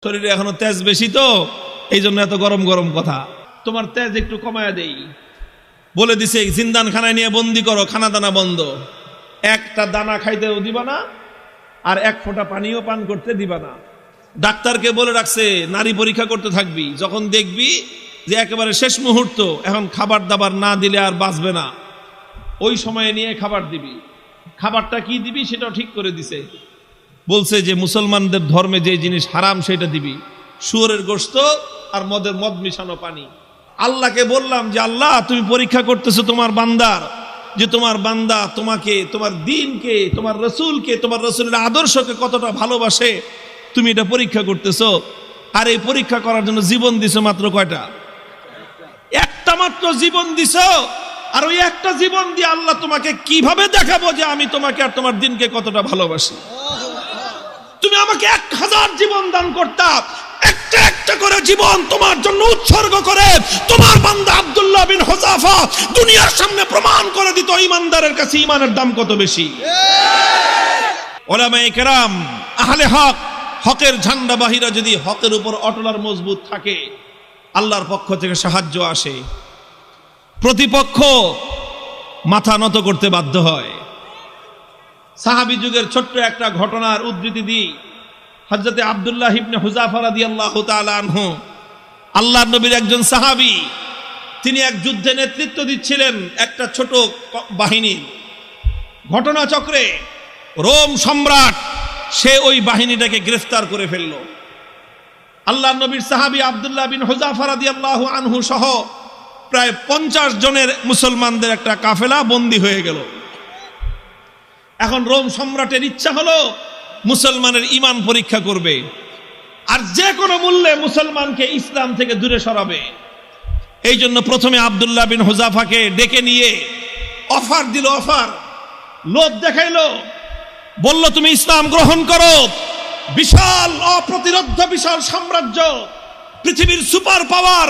শরীরে এখনো তেজ বেশি, তো এই জন্য এত গরম গরম কথা। তোমার তেজ একটু কমায়া দেই বলে দিছে, জিন্দান খানায় নিয়ে বন্দি করো, খানা দানা বন্ধ, একটা দানা খাইতেও দিবা না, আর এক ফোঁটা পানিও পান করতে দিবা না। ডাক্তারকে বলে রাখছে নারী পরীক্ষা করতে থাকবি, যখন দেখবি যে একেবারে শেষ মুহূর্ত, এখন খাবার দাবার না দিলে আর বাঁচবে না, ওই সময়ে নিয়ে খাবার দিবি। খাবারটা কি দিবি সেটাও ঠিক করে দিছে, বলছে যে মুসলমানদের ধর্মে যে জিনিস হারাম সেটা দিবি, শুয়োরের গোশত আর মদ মিশানো পানি। আল্লাহকে বললাম যে আল্লাহ, তুমি পরীক্ষা করতেছো তোমার বান্দার, যে তোমার বান্দা তোমাকে, তোমার দ্বীনকে, তোমার রসুলকে, তোমার রসুলের আদর্শকে কতটা ভালোবাসে, তুমি এটা পরীক্ষা করতেছো। আর এই পরীক্ষা করার জন্য জীবন দিছো মাত্র কয়টা? একটা মাত্র জীবন দিছো। আর ওই একটা জীবন দিয়ে আল্লাহ তোমাকে কিভাবে দেখাবো যে আমি তোমাকে আর তোমার দ্বীনকে কতটা ভালোবাসি? তুমি আমাকে 1000 জীবন দান করতা, একটা একটা করে জীবন তোমার জন্য উৎসর্গ করে তোমার বান্দা আব্দুল্লাহ বিন হুযাফা দুনিয়ার সামনে প্রমাণ করে দিত ঈমানদারের কাছে ঈমানের দাম কত বেশি। উলামায়ে কেরাম, আহলে হক, হকের ঝান্ডাবাহীরা যদি হকের উপর অটল আর মজবুত থাকে, আল্লাহর পক্ষ থেকে সাহায্য আসে, প্রতিপক্ষ মাথা নত করতে বাধ্য হয়। সাহাবী যুগের ছোট্ট একটা ঘটনার উদ্ধৃতি দিই। হযরতে আব্দুল্লাহ ইবনে হুযাফা রাদিয়াল্লাহু তাআলা আনহু, আল্লাহর নবীর একজন সাহাবী, তিনি এক যুদ্ধে নেতৃত্ব দিচ্ছিলেন একটা ছোট বাহিনীর। ঘটনাচক্রে রোম সম্রাট সে ওই বাহিনীটাকে গ্রেফতার করে ফেলল। আল্লাহর নবীর সাহাবী আব্দুল্লাহ বিন হুযাফা রাদিয়াল্লাহু আনহু সহ প্রায় 50 জনের মুসলমানদের একটা কাফেলা বন্দী হয়ে গেল। এখন রোম সম্রাটের ইচ্ছা হলো মুসলমানের ঈমান পরীক্ষা করবে, আর যে কোনো মূল্যে মুসলমানকে ইসলাম থেকে দূরে সরাবে। এই জন্য প্রথমে আব্দুল্লাহ বিন হুযাফাকে ডেকে নিয়ে অফার দিল, অফার, লোভ দেখাইলো, বলল তুমি ইসলাম গ্রহণ করো, বিশাল অপ্রতিরোধ্য বিশাল সাম্রাজ্য, পৃথিবীর সুপার পাওয়ার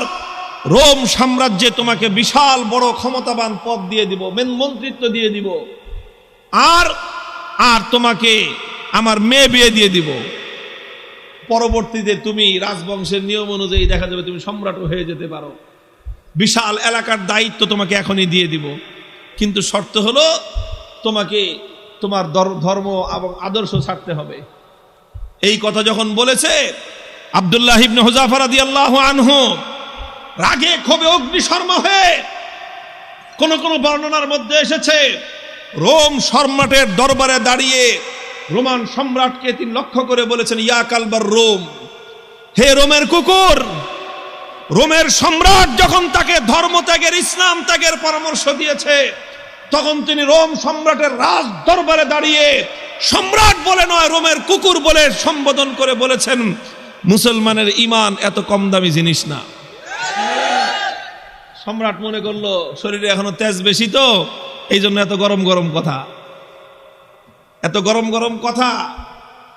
রোম সাম্রাজ্যে তোমাকে বিশাল বড় ক্ষমতাবান পদ দিয়ে দিব, মন্ত্রিত্ব দিয়ে দিব, আর আর তোমাকে আমার মেয়ে বিয়ে দিয়ে দিব। পরবর্তীতে তুমি রাজবংশের নিয়ম অনুযায়ী দেখা যাবে তুমি সম্রাটও হয়ে যেতে পারো, বিশাল এলাকার দায়িত্ব তোমাকে এখনই দিয়ে দিব, কিন্তু শর্ত হলো তোমাকে তোমার ধর্ম এবং আদর্শ ছাড়তে হবে। এই কথা যখন বলেছে, আব্দুল্লাহ ইবনে হুযাফা রাদিয়াল্লাহু আনহু রাগে ক্ষোভে অগ্নিশর্মা হয়ে, কোন কোন বর্ণনার মধ্যে এসেছে রোম সম্রাটের দরবারে দাঁড়িয়ে রোমান সম্রাটকে তিনি লক্ষ্য করে বলেছেন, ইয়া কালবার রোম, হে রোমের কুকুর। রোমের সম্রাট যখন তাকে ধর্ম ত্যাগের, ইসলাম ত্যাগের পরামর্শ দিয়েছে, তখন তিনি রোম সম্রাটের রাজ দরবারে দাঁড়িয়ে সম্রাট বলে নয়, রোমের কুকুর বলে সম্বোধন করে বলেছেন, মুসলমানের ঈমান এত কম দামি জিনিস না। সম্রাট মনে করলো শরীরে এখনো তেজ বেশি, তো এই জন্য এত গরম গরম কথা। এত গরম গরম কথা,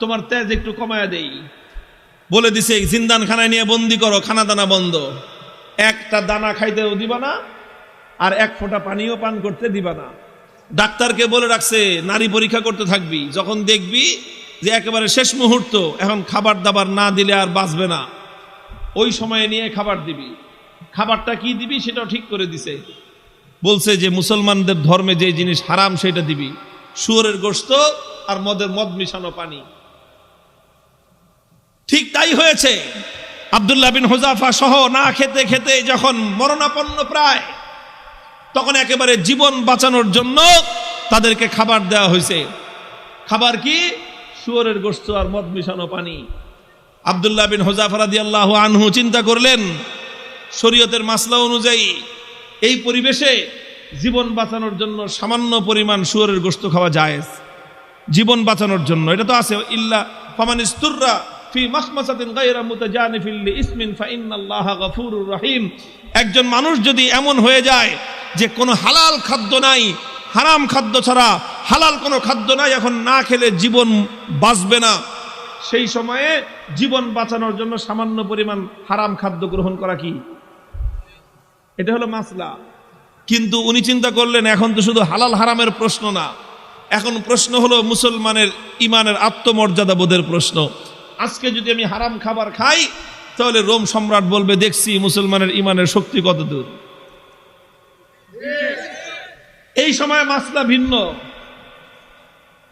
তোমার তেজ একটু কমায়া দেই বলে দিছে, জিন্দান খানায় নিয়ে বন্দি করো, খানা দানা বন্ধ, একটা দানা খাইতেও দিবা না, আর এক ফোঁটা পানিও পান করতে দিবা না। ডাক্তারকে বলে রাখছে নারী পরীক্ষা করতে থাকবি, যখন দেখবি যে একেবারে শেষ মুহূর্ত, এখন খাবার দাবার না দিলে আর বাঁচবে না, ওই সময়ে নিয়ে খাবার দিবি। খাবারটা কি দিবি সেটাও ঠিক করে দিছে, বলছে যে মুসলমানদের ধর্মে যে জিনিস হারাম সেটা দিবি, শুয়োরের গোশত আর মদ মিশানো পানি। ঠিক তাই হয়েছে। আব্দুল্লাহ বিন হুযাফা সহ না খেতে খেতে যখন মরণাপন্ন প্রায়, তখন একেবারে জীবন বাঁচানোর জন্য তাদেরকে খাবার দেওয়া হয়েছে। খাবার কি? শুয়োরের গোশত আর মদ মিশানো পানি। আব্দুল্লাহ বিন হুযাফা রাদিয়াল্লাহু আনহু চিন্তা করলেন, শরীয়তের মাসলা অনুযায়ী এই পরিবেশে জীবন বাঁচানোর জন্য সামান্য পরিমাণ শুয়োরের গোশত খাওয়া জায়েজ, জীবন বাঁচানোর জন্য। এটা তো আছে, ইল্লা ফামানিস্তুররা ফি মাখমাসাতিন গায়রা মুতাজানিফিল লিইসমিন ফাইন্নাল্লাহা গফুরুর রহিম। একজন মানুষ যদি এমন হয়ে যায় যে কোনো হালাল খাদ্য নাই, হারাম খাদ্য ছাড়া হালাল কোনো খাদ্য নাই, এখন না খেলে জীবন বাঁচবে না, সেই সময়ে জীবন বাঁচানোর জন্য সামান্য পরিমাণ হারাম খাদ্য গ্রহণ করা কি, এটা হলো মাসলা। কিন্তু উনি চিন্তা করলেন, এখন তো শুধু হালাল হারামের প্রশ্ন না, এখন প্রশ্ন হলো মুসলমানের ঈমানের আত্মমর্যাদা বোধের প্রশ্ন। আজকে যদি আমি হারাম খাবার খাই তাহলে রোম সম্রাট বলবে দেখছি মুসলমানের ইমানের শক্তি কত দূর। এই সময় মাসলা ভিন্ন।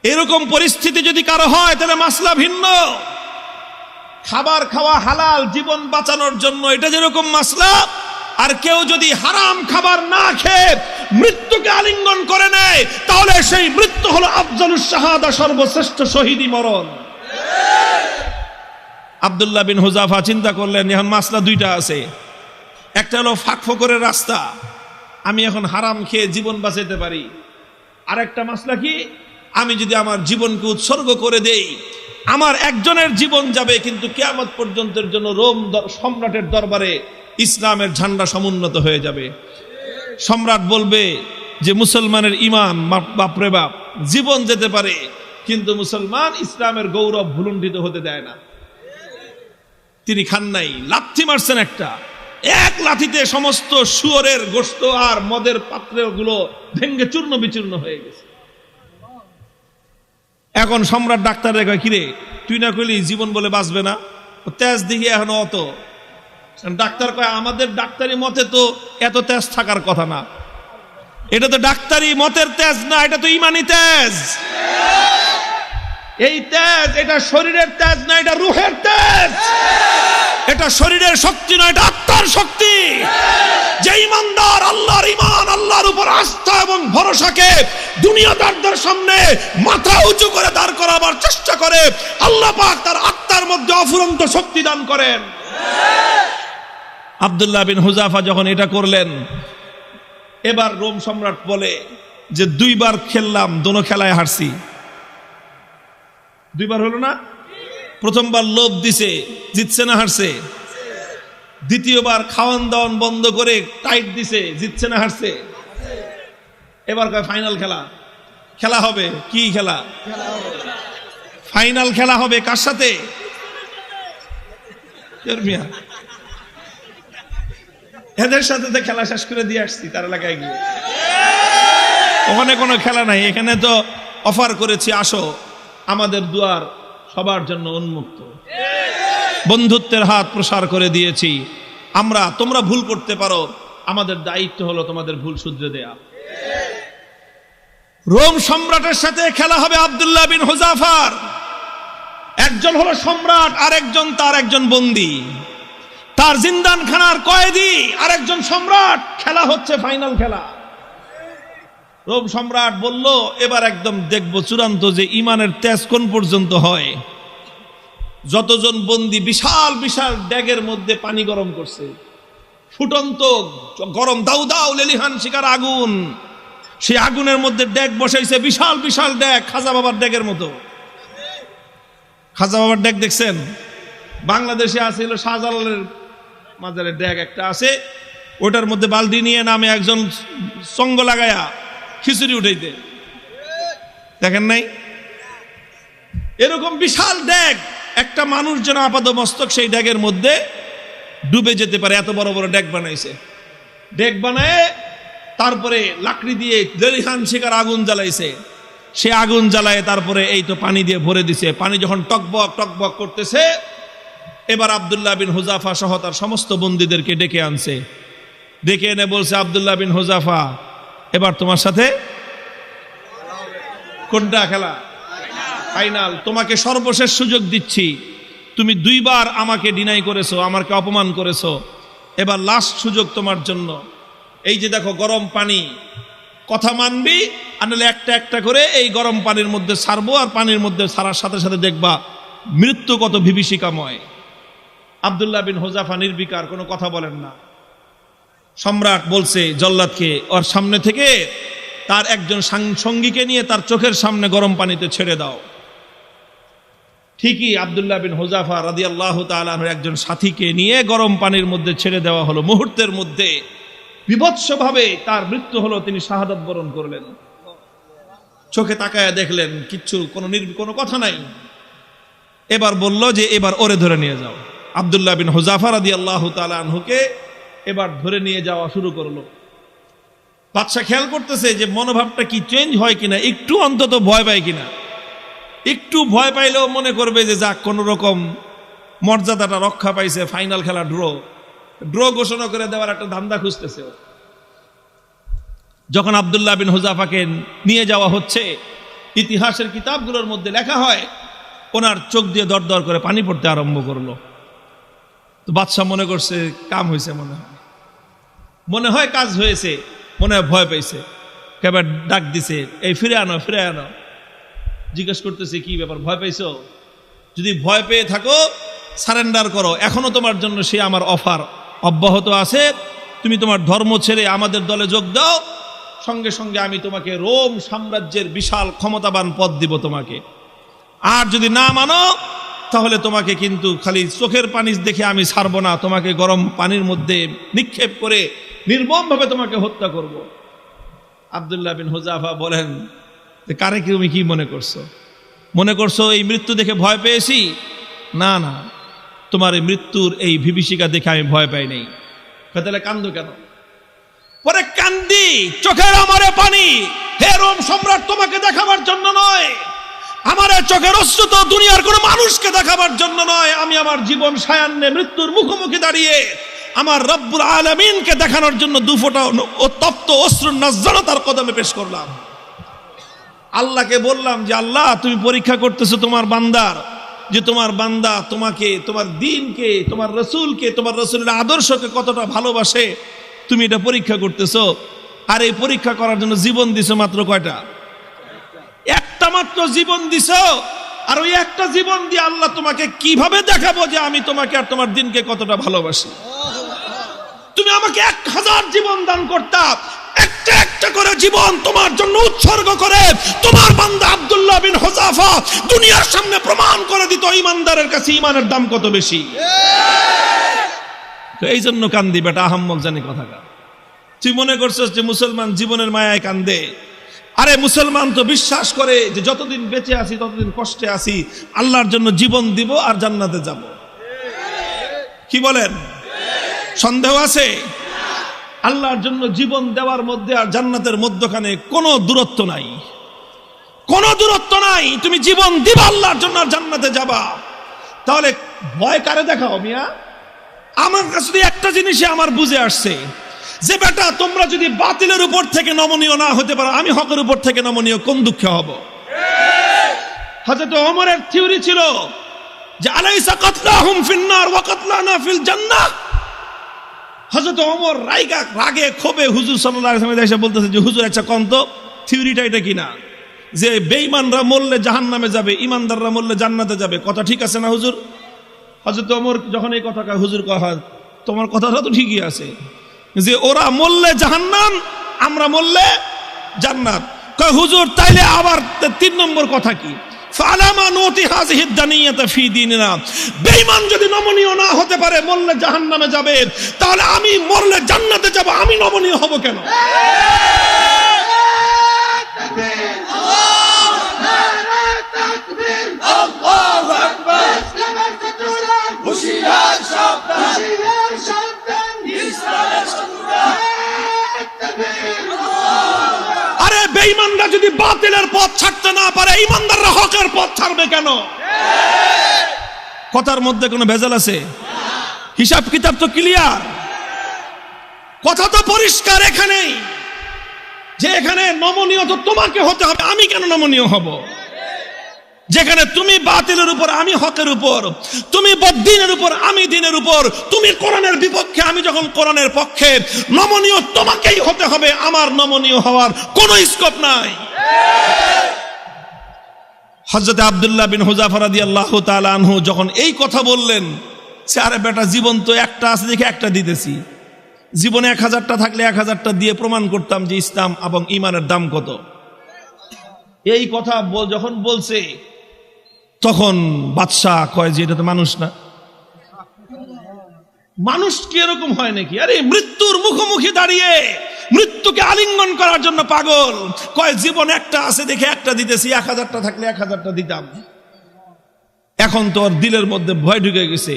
এরকম পরিস্থিতি যদি কারো হয় তাহলে মাসলা ভিন্ন। খাবার খাওয়া হালাল জীবন বাঁচানোর জন্য, এটা যেরকম মাসলা, আর কেউ যদি হারাম খাবার না খেয়ে মৃত্যুকে আলিঙ্গন করে নেয় তাহলে সেই মৃত্যু হলো আফজালুস শাহাদা, সর্বশ্রেষ্ঠ শহীদি মরণ। আব্দুল্লাহ বিন হুযাফা চিন্তা করলেন এখন মাসলা দুইটা আছে, একটা হলো ফাঁকফোকরের রাস্তা, আমি এখন হারাম খেয়ে জীবন বাঁচাতে পারি, আর একটা মাসলা কি, আমি যদি আমার জীবনকে উৎসর্গ করে দেই আমার একজনের জীবন যাবে কিন্তু কিয়ামত পর্যন্তের জন্য রোম সম্রাটের দরবারে ইসলামের ঝান্ডা সমুন্নত হয়ে যাবে। সম্রাট বলবে যে মুসলমানের ইমান বাপরে বাপ, জীবন যেতে পারে কিন্তু মুসলমান ইসলামের গৌরব ভুলুণ্ঠিত হতে দেয় না। তিনি খান নাই, লাথি মারছেন একটা, এক লাথিতে সমস্ত শুয়োরের গোশত আর মদের পাত্রগুলো ভেঙ্গে চূর্ণ বিচূর্ণ হয়ে গেছে। এখন সম্রাট ডাক্তারের কয় কিরে তুই না কইলি জীবন বলে বাঁচবে না, তেজ দিকে এখন অত। ডাক্তার কয় আমাদের ডাক্তারি মতে তো এত তেজ থাকার কথা না, এটা তো ডাক্তারি মতের তেজ না, এটা তো ইমানি তেজ। এই তেজ এটা শরীরের তেজ না, এটা রুহের তেজ। এটা শরীরের শক্তি নয়, এটা আত্মার শক্তি। যে ইমানদার আল্লাহর ইমান, আল্লাহর উপর আস্থা এবং ভরসাকে দুনিয়াদারদের সামনে মাথা উঁচু করে দাঁড় করাবার চেষ্টা করে, আল্লাহ পাক তার আত্মার মধ্যে অফুরন্ত শক্তি দান করেন। আব্দুল্লাহ বিন হুযাফা যখন এটা করলেন, এবার রোম সম্রাট বলে যে দুইবার খেললাম, দোনো খেলায় হারছি। দুইবার হলো না, প্রথমবার লোভ দিছে, জিতছে না হারছে। দ্বিতীয়বার খাওয়ান দাওয়ান বন্ধ করে টাইট দিছে, জিতছে না হারছে। এবার কয় ফাইনাল খেলা, খেলা হবে। কি খেলা? ফাইনাল খেলা হবে। কার সাথে? এদের সাথে তো খেলা শেষ করে দিয়ে আসছি তার এলাকায় গিয়ে। ওখানে কোনো খেলা নাই, এখানে তো অফার করেছি আসো, আমাদের দুয়ার সবার জন্য উন্মুক্ত, বন্ধুত্বের হাত প্রসার করে দিয়েছি আমরা। তোমরা ভুল করতে পারো, আমাদের দায়িত্ব হলো তোমাদের ভুল শুধরে দেয়া। রোম সম্রাটের সাথে খেলা হবে আব্দুল্লাহ বিন হুযাফার। একজন হলো সম্রাট, আর একজন তার একজন বন্দী, তার জিন্দানখানার কয়েদি, আর একজন সম্রাট। খেলা হচ্ছে ফাইনাল খেলা। রোম সম্রাট বলল এবার একদম দেখব চূড়ান্ত যে ইমানের তেজ কোন পর্যন্ত হয়। যতজন বন্দী বিশাল বিশাল ড্যাগের মধ্যে পানি গরম করছে, ফুটন্ত গরম দাউ দাউ লেলিহান শিকার আগুন, সেই আগুনের মধ্যে ড্যাগ বসাইছে, বিশাল বিশাল ড্যাগ, খাজা বাবার ড্যাগের মতো। খাজা বাবার ড্যাগ দেখছেন? বাংলাদেশে আছে হলো শাহজালালের মাজারের ড্যাগ একটা আছে, ওটার মধ্যে বালতি নিয়ে নামে একজন সঙ্গ লাগায়া খিচুড়ি উঠাইতে, দেখেন নাই? এরকম বিশাল ড্যাগ, একটা মানুষ যেন আপাত মস্তক সেই ড্যাগের মধ্যে ডুবে যেতে পারে, এত বড় বড় ড্যাগ বানাইছে। ড্যাগ বানায় তারপরে লাকড়ি দিয়ে লেলিহান শিকার আগুন জ্বালাইছে, সে আগুন জ্বালায় তারপরে এই তো পানি দিয়ে ভরে দিছে। পানি যখন টকবক টকবক করতেছে, এবার আব্দুল্লাহ বিন হুযাফা সহ তার সমস্ত বন্দীদেরকে ডেকে আনছে। ডেকে এনে বলছে, আব্দুল্লাহ বিন হুযাফা এবার তোমার সাথে কোনটা খেলা? ফাইনাল। তোমাকে সর্বশেষ সুযোগ দিচ্ছি, তুমি দুইবার আমাকে ডিনাই করেছো, আমাকে অপমান করেছো, এবার লাস্ট সুযোগ তোমার জন্য। এই যে দেখো গরম পানি, কথা মানবি আর নাহলে একটা একটা করে এই গরম পানির মধ্যে ছাড়বো, আর পানির মধ্যে ছাড়ার সাথে সাথে দেখবা মৃত্যু কত বিভীষিকাময়। আব্দুল্লাহ বিন হুযাফা নির্বিকার, কোনো কথা বলেন না। সম্রাট বলছে জল্লাদকে ওর সামনে থেকে তার একজন সঙ্গীকে নিয়ে তার চোখের সামনে গরম পানিতে ছেড়ে দাও। ঠিকই আব্দুল্লাহ বিন হুযাফা রাদিয়াল্লাহু তাআলা আনহু একজন সাথীকে নিয়ে গরম পানির মধ্যে ছেড়ে দেওয়া হলো। মুহূর্তের মধ্যে বিভৎসভাবে তার মৃত্যু হলো, তিনি শাহাদাত বরণ করলেন। চোখে তাকায় দেখলেন কিচ্ছু, কোনো কথা নাই। এবার বলল যে এবার ওরে ধরে নিয়ে যাও। আব্দুল্লাহ বিন হুযাফা রাদিয়াল্লাহু তাআলা আনহুকে এবার ধরে নিয়ে যাওয়া শুরু করলো। বাদশা খেয়াল করতেছে যে মনোভাবটা কি চেঞ্জ হয় কিনা, একটু অন্তত ভয় পায় কিনা। একটু ভয় পাইলেও মনে করবে যে যাক কোন রকম মর্যাদাটা রক্ষা পাইছে, ফাইনাল খেলা ড্র ঘোষণা করে দেওয়ার একটা ধান্দা খুঁজতেছে। যখন আব্দুল্লাহ বিন হুযাফাকে নিয়ে যাওয়া হচ্ছে, ইতিহাসের কিতাবগুলোর মধ্যে লেখা হয় ওনার চোখ দিয়ে দরদর করে পানি পড়তে আরম্ভ করলো। তো বাদশাহ মনে করছে কাম হয়েছে, মনে হয় কাজ হয়েছে, মনে হয় ভয় পাইছে, কেবল ডাক দিছে, এই ফিরে আনো। জিজ্ঞেস করতেছে কি ব্যাপার, ভয় পাইছো? যদি ভয় পেয়ে থাকো সারেন্ডার করো, এখনো তোমার জন্য সে আমার অফার অব্যাহত আছে, তুমি তোমার ধর্ম ছেড়ে আমাদের দলে যোগ দাও, সঙ্গে সঙ্গে আমি তোমাকে রোম সাম্রাজ্যের বিশাল ক্ষমতাবান পদ দিব তোমাকে। আর যদি না মানো তাহলে তোমাকে কিন্তু খালি চোখের পানি দেখে আমি ছাড়বো না, তোমাকে গরম পানির মধ্যে নিক্ষেপ করে নির্মমভাবে তোমাকে হত্যা করব। আব্দুল্লাহ বিন হুযাফা বলেন, কারে তুমি কি মনে করছো এই মৃত্যু দেখে ভয় পেয়েছি? না, তোমার এই মৃত্যুর এই বিভীষিকা দেখে আমি ভয় পাই নাই। তাহলে কান্দো কেন? পরে কান্দি, চোখের আমারে পানি, হে রোম সম্রাট, তোমাকে দেখাবার জন্য নয়, আমার চোখের অশ্রু তো দুনিয়ার কোন মানুষকে দেখাবার জন্য নয়, আমি আমার জীবন সায়ান্নে মৃত্যুর মুখোমুখি দাঁড়িয়ে আমার রব্বুল আলামিনকে দেখানোর জন্য দুফোঁটা তপ্ত অশ্রুর নজরানা তার কদমে পেশ করলাম। আল্লাহকে বললাম যে আল্লাহ, তুমি পরীক্ষা করতেছো তোমার বান্দার, যে তোমার বান্দা তোমাকে, তোমার দ্বীনকে, তোমার রাসূলকে, তোমার রাসূলের আদর্শকে কতটা ভালোবাসে, তুমি এটা পরীক্ষা করতেছো। আর এই পরীক্ষা করার জন্য জীবন দিছো মাত্র কয়টা? একটা মাত্র জীবন দিছো। আর ওই একটা জীবন দিয়ে আল্লাহ তোমাকে কিভাবে দেখাবো যে আমি তোমাকে আর তোমার দ্বীনকে কতটা ভালোবাসি? তুমি আমাকে 1000 জীবন দান করতা, একটা একটা করে জীবন তোমার জন্য উৎসর্গ করে তোমার বান্দা আব্দুল্লাহ বিন হুযাফা দুনিয়ার সামনে প্রমাণ করে দিত ঈমানদারের কাছে ঈমানের দাম কত বেশি। তো এই জন্য কান্দি বেটা, আহাম্মক জানি কথাটা। তুই মনে করছিস যে মুসলমান জীবনের মায়ায় কান্দে? আরে মুসলমান তো বিশ্বাস করে যে যতদিন বেঁচে আছি ততদিন কষ্টে আছি, আল্লাহর জন্য জীবন দিব আর জান্নাতে যাব। কি বলেন? সন্দেহ আছে? আল্লাহর জন্য জীবন দেওয়ার মধ্যে আর জান্নাতের মধ্যখানে কোনো দূরত্ব নাই, কোনো দূরত্ব নাই। তুমি জীবন দিবা আল্লাহর জন্য আর জান্নাতে যাবা। তাহলে ভয় কারে দেখাও মিয়া? আমার কাছে একটা জিনিসই আমার বুঝে আসছে, যে বেটা তোমরা যদি বাতিলের উপর থেকে নমনীয় না হতে পারো, আমি হকের উপর থেকে নমনীয় কোন দুঃখে হব? হযরত ওমরের থিওরি ছিল যে আলাইসা কাতলাহুম ফিন্নার ওয়া কাতলানা ফিল জান্নাহ। হযরত ওমর রাগে ক্ষোভে হুজুর সাল্লাল্লাহু আলাইহি ওয়াসাল্লাম এসে বলতেছে যে হুজুর আচ্ছা কোন তো থিওরিটা এটা কিনা, যে বেঈমানরা মরলে জাহান্নামে যাবে, ঈমানদাররা মরলে জান্নাতে যাবে, কথা ঠিক আছে না হুজুর? হযরত ওমর যখন এই কথা কয়, হুজুর কয় তোমার কথাটা তো ঠিকই আছে, যে ওরা মরলে জাহান্নাম, আমরা মরলে জান্নাত। কয় হুজুর তাইলে আবার 3 নম্বর কথা কি? ফালামা নুতি হাযিহি দানিয়াতা ফি দীনিনা। বেঈমান যদি নমনীয় না হতে পারে, মরলে জাহান্নামে যাবে, তাহলে আমি মরলে জান্নাতে যাব, আমি নমনীয় হব কেন? আল্লাহু আকবার, হুশিয়ার সাবধান, ইসলামের শত্রুরা। আরে বেঈমানরা যদি বাতিলের পথ ছাড়তে না পারে, ঈমানদাররা হকের পথ ছাড়বে কেন? কথার মধ্যে কোনো ভেজাল আছে? হিসাব কিতাব তো ক্লিয়ার, কথা তো পরিষ্কার এখানেই, যে এখানে নমনীয় তো তোমাকে হতে হবে, আমি কেন নমনীয় হব? যেখানে তুমি বাতিলের উপর, আমি হকের উপর, তুমি বদ্দীনের উপর, আমি দ্বীনের উপর, তুমি কোরআনের বিপক্ষে, আমি যখন কোরআনের পক্ষে, নমনীয় তোমাকেই হতে হবে, আমার নমনীয় হওয়ার কোনো স্কোপ নাই। হযরত আব্দুল্লাহ বিন হুযাফা রাদিয়াল্লাহু তাআলা আনহু যখন এই কথা বললেন, সে আরে বেটা জীবন তো একটা আছে দেখে একটা দিতেছি, জীবনে 1000টা থাকলে 1000টা দিয়ে প্রমাণ করতাম যে ইসলাম এবং ঈমানের দাম কত। এই কথা যখন বলছে, তখন বাদশাহ কয় যে এটা তো মানুষ না, মানুষ কি এরকম হয় নাকি? আরে মৃত্যুর মুখোমুখি দাঁড়িয়ে মৃত্যুকে আলিঙ্গন করার জন্য পাগল। কয় জীবন একটা আছে দেখে একটা দিতেছি, 1000টা থাকলে 1000টা দিতাম। এখন তো ওর দিলের মধ্যে ভয় ঢুকে গেছে,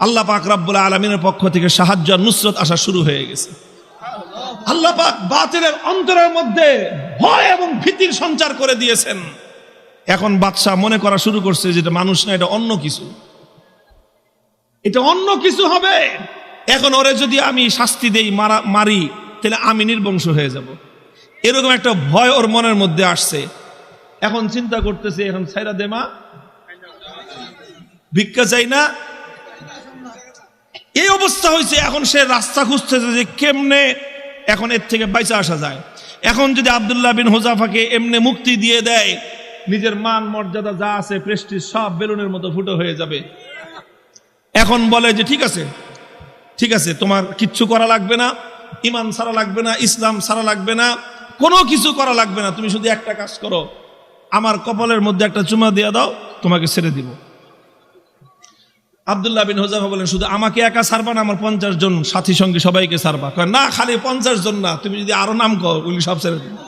আল্লাহ পাক রব্বুল আলামিনের পক্ষ থেকে সাহায্য আর নুসরত আসা শুরু হয়ে গেছে। আল্লাহ পাক বাতিলের অন্তরের মধ্যে ভয় এবং ভীতির সঞ্চার করে দিয়েছেন। এখন বাদশাহ মনে করা শুরু করছে যেটা মানুষ না, এটা অন্য কিছু, এটা অন্য কিছু হবে। এখন ওরে যদি আমি শাস্তি দেই, মারি, তাহলে আমি নির্বংশ হয়ে যাব, এরকম একটা ভয় ওর মনের মধ্যে আসছে। এখন চিন্তা করতেছে, এখন ছাইরা দে মা, ভিক্ষা চাই না, এই অবস্থা হয়েছে। এখন সে রাস্তা খুঁজতেছে যে কেমনে এখন এর থেকে বাইচা আসা যায়। এখন যদি আব্দুল্লাহ বিন হুযাফাকে এমনি মুক্তি দিয়ে দেয়, নিজের মান মর্যাদা যা আছে, প্রেস্টিজ সব বেলুনের মতো ফুটো হয়ে যাবে। এখন বলে যে ঠিক আছে, ঠিক আছে, তোমার কিচ্ছু করা লাগবে না, ইমান ছাড়া লাগবে না, ইসলাম ছাড়া লাগবে না, কোনো কিছু করা লাগবে না, তুমি শুধু একটা কাজ করো, আমার কপালের মধ্যে একটা চুমা দিয়ে দাও, তোমাকে ছেড়ে দিব। আব্দুল্লাহ বিন হুযাফা বলেন, শুধু আমাকে একা ছাড়বা না, আমার 50 জন সাথী সঙ্গী সবাইকে ছাড়বা। কয় না, খালি 50 জন না, তুমি যদি আরো নাম কও, ওগুলি সব ছেড়ে দিবে।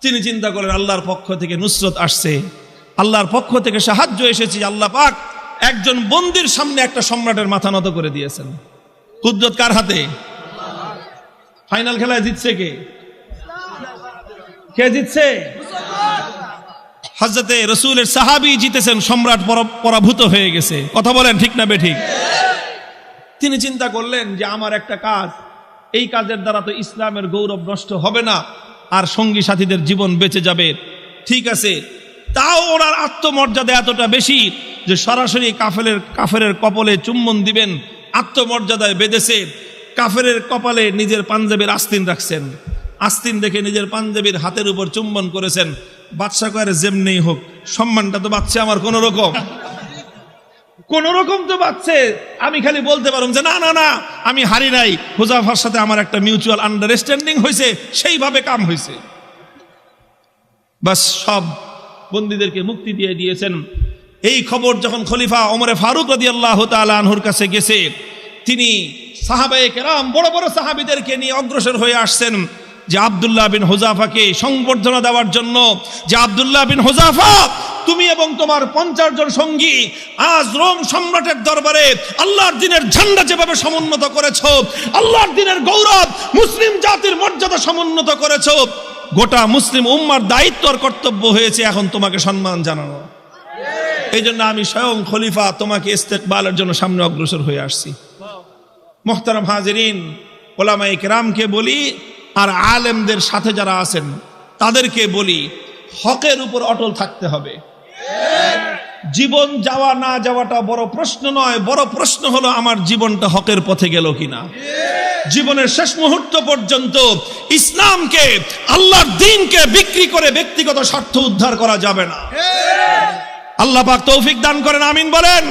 তিনি চিন্তা করেন, আল্লাহর পক্ষ থেকে নুসরত আসছে, আল্লাহর পক্ষ থেকে সাহায্য এসেছে। আল্লাহ পাক একজন বন্দির সামনে একটা সম্রাটের মাথা নত করে দিয়েছেন। কুদরত কার হাতে? ফাইনাল খেলায় জিতছে কে? কে জিতছে? হযরতে রাসূলের সাহাবী জিতেছেন, সম্রাট পরাভূত হয়ে গেছে। কথা বলেন ঠিক না বেঠিক? তিনি চিন্তা করলেন যে আমার একটা কাজ, এই কাজের দ্বারা তো ইসলামের গৌরব নষ্ট হবে না, আর সঙ্গী সাথীদের জীবন বেঁচে যাবে। ঠিক আছে, তাও ওনার আত্মমর্যাদা এতটা বেশি যে সরাসরি কাফেরের কপালে চুম্বন দিবেন, আত্মমর্যাদায় বেঁধেছে। কাফেরের কপালে নিজের পাঞ্জাবির আস্তিন রাখছেন, আস্তিন দেখে নিজের পাঞ্জাবির হাতের উপর চুম্বন করেছেন। বাদশা কয়ে যেমনি হোক, সম্মানটা তো বাঁচছে আমার, কোন রকম তো বাঁচছে। আমি খালি বলতে পারলাম যে না না না, আমি হারি নাই, হুযাফার সাথে আমার একটা মিউচুয়াল আন্ডারস্ট্যান্ডিং হয়েছে, সেইভাবে কাম হয়েছে। বাস সব বন্দীদেরকে মুক্তি দিয়ে দিয়েছেন। এই খবর যখন খলিফা ওমরে ফারুক রাদিয়াল্লাহু তাআলা আনহুর কাছে গেছে, তিনি সাহাবায়ে কেরাম বড় বড় সাহাবীদেরকে নিয়ে অগ্রসর হয়ে আসছেন যে আব্দুল্লাহ বিন হুযাফাকে সংবর্ধনা দেওয়ার জন্য, যে আব্দুল্লাহ বিন হুযাফা, তুমি এবং তোমার 50 জন সঙ্গী আজ রোম সম্রাটের দরবারে আল্লাহর দ্বীনের ঝান্ডা যেভাবে সমুন্নত করেছো, আল্লাহর দ্বীনের গৌরব, মুসলিম জাতির মর্যাদা সমুন্নত করেছো, গোটা মুসলিম উম্মার দায়িত্ব আর কর্তব্য হয়েছে এখন তোমাকে সম্মান জানানো। এই জন্য আমি স্বয়ং খলিফা তোমাকে ইস্তেকবালের জন্য সামনে অগ্রসর হয়ে আসছি। মুহতারাম হাজিরিন, উলামায়ে কেরামকে বলি, আর আলেমদের সাথে যারা আছেন তাদেরকে বলি, হকের উপর অটল থাকতে হবে। জীবন যাওয়া না যাওয়াটা বড় প্রশ্ন নয়, বড় প্রশ্ন হলো আমার জীবনটা হকের পথে গেল কিনা। জীবনের শেষ মুহূর্ত পর্যন্ত ইসলামকে, আল্লাহর দ্বীনকে বিক্রি করে ব্যক্তিগত স্বার্থ উদ্ধার করা যাবে না। আল্লাহ পাক তৌফিক দান করেন, আমিন বলেন।